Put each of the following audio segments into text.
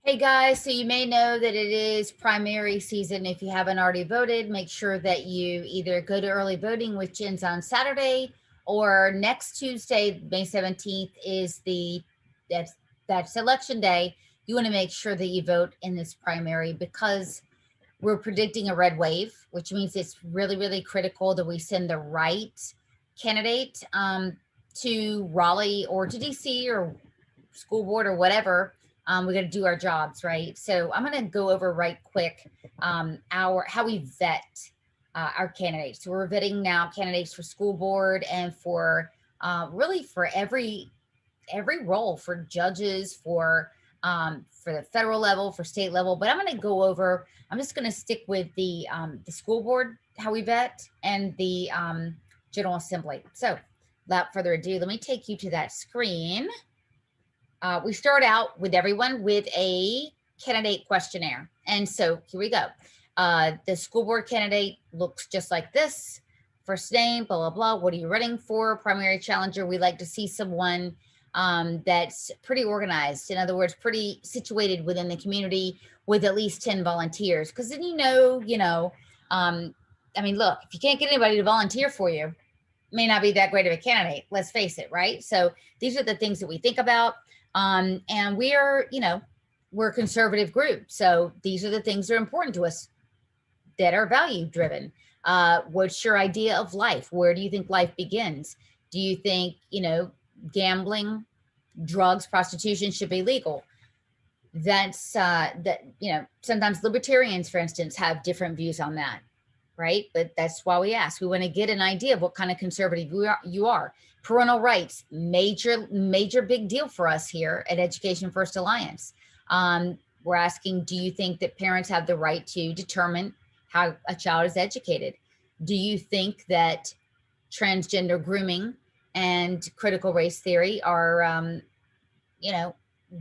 Hey guys, so you may know that it is primary season. If you haven't already voted, make sure that you either go to early voting, which ends on Saturday, or next Tuesday, May 17th, is that's election day. You want to make sure that you vote in this primary because we're predicting a red wave, which means it's really, really critical that we send the right candidate to Raleigh or to DC or school board or whatever. We got to do our jobs, right? So I'm going to go over right quick our how we vet our candidates. So we're vetting now candidates for school board and for really for every role, for judges, for the federal level, for state level. But I'm going to go over. I'm just going to stick with the school board, how we vet, and the General Assembly. So without further ado, let me take you to that screen. We start out with everyone with a candidate questionnaire. And so here we go. The school board candidate looks just like this. First name, blah, blah, blah. What are you running for? Primary challenger. We like to see someone that's pretty organized. In other words, pretty situated within the community with at least 10 volunteers. Because then I mean, look, if you can't get anybody to volunteer for you, may not be that great of a candidate. Let's face it, right? So these are the things that we think about. And we're a conservative group. So these are the things that are important to us that are value driven. What's your idea of life? Where do you think life begins? Do you think, gambling, drugs, prostitution should be legal? Sometimes libertarians, for instance, have different views on that, right? But that's why we ask. We want to get an idea of what kind of conservative you are. Parental rights, major big deal for us here at Education First Alliance. We're asking, do you think that parents have the right to determine how a child is educated? Do you think that transgender grooming and critical race theory are,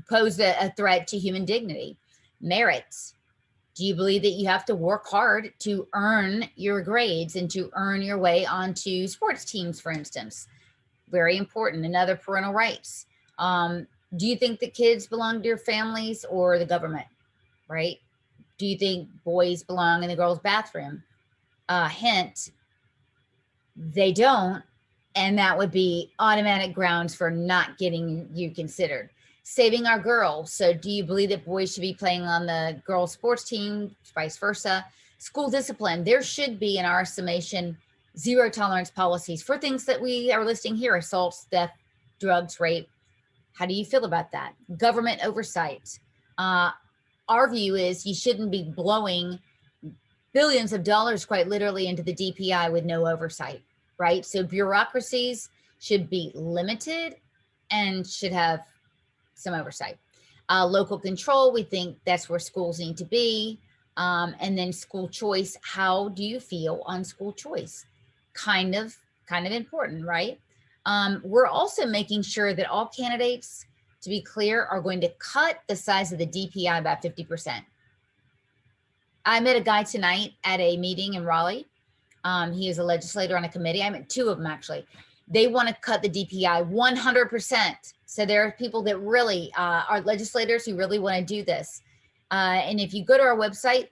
pose a threat to human dignity? Merits. Do you believe that you have to work hard to earn your grades and to earn your way onto sports teams, for instance? Very important. Another, parental rights. Do you think that kids belong to your families or the government, right? Do you think boys belong in the girls' bathroom? Hint, they don't. And that would be automatic grounds for not getting you considered. Saving our girls. So do you believe that boys should be playing on the girls' sports team, vice versa? School discipline. There should be, in our estimation, zero tolerance policies for things that we are listing here: assaults, theft, drugs, rape. How do you feel about that? Government oversight. Our view is you shouldn't be blowing billions of dollars, quite literally, into the DPI with no oversight, right? So bureaucracies should be limited and should have some oversight. Local control, we think that's where schools need to be. And then school choice. How do you feel on school choice? Kind of important, right? We're also making sure that all candidates, to be clear, are going to cut the size of the DPI by 50%. I met a guy tonight at a meeting in Raleigh. He is a legislator on a committee. I met two of them, actually. They want to cut the DPI 100%. So there are people that really are legislators who really want to do this. And if you go to our website,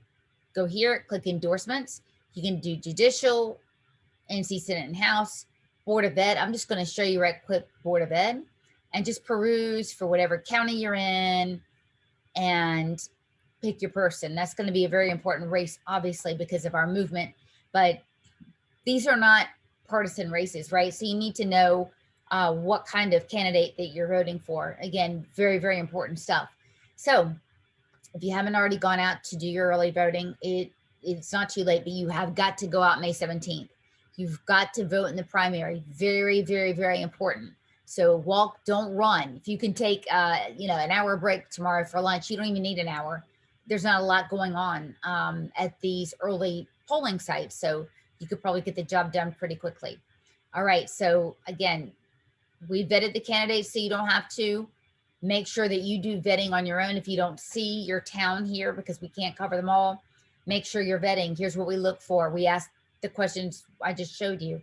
go here, click endorsements. You can do judicial, NC Senate and House, Board of Ed. I'm just going to show you right quick Board of Ed and just peruse for whatever county you're in and pick your person. That's going to be a very important race, obviously, because of our movement. But these are not partisan races, right? So you need to know what kind of candidate that you're voting for. Again, very, very important stuff. So if you haven't already gone out to do your early voting, it's not too late, but you have got to go out May 17th. You've got to vote in the primary. Very, very, very important. So walk, don't run. If you can take, an hour break tomorrow for lunch, you don't even need an hour. There's not a lot going on at these early polling sites. So you could probably get the job done pretty quickly. All right. So again, we vetted the candidates so you don't have to. Make sure that you do vetting on your own. If you don't see your town here, because we can't cover them all, make sure you're vetting. Here's what we look for. We ask the questions I just showed you.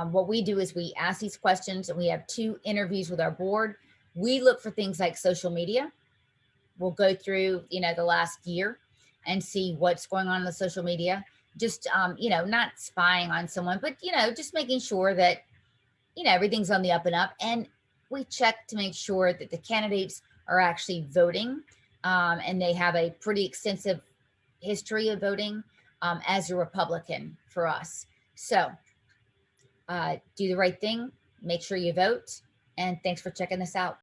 What we do is we ask these questions and we have 2 interviews with our board. We look for things like social media. we'll go through, the last year and see what's going on in the social media. Just, not spying on someone, but, just making sure that, everything's on the up and up. And we check to make sure that the candidates are actually voting, and they have a pretty extensive history of voting, as a Republican for us. So do the right thing, make sure you vote, and thanks for checking this out.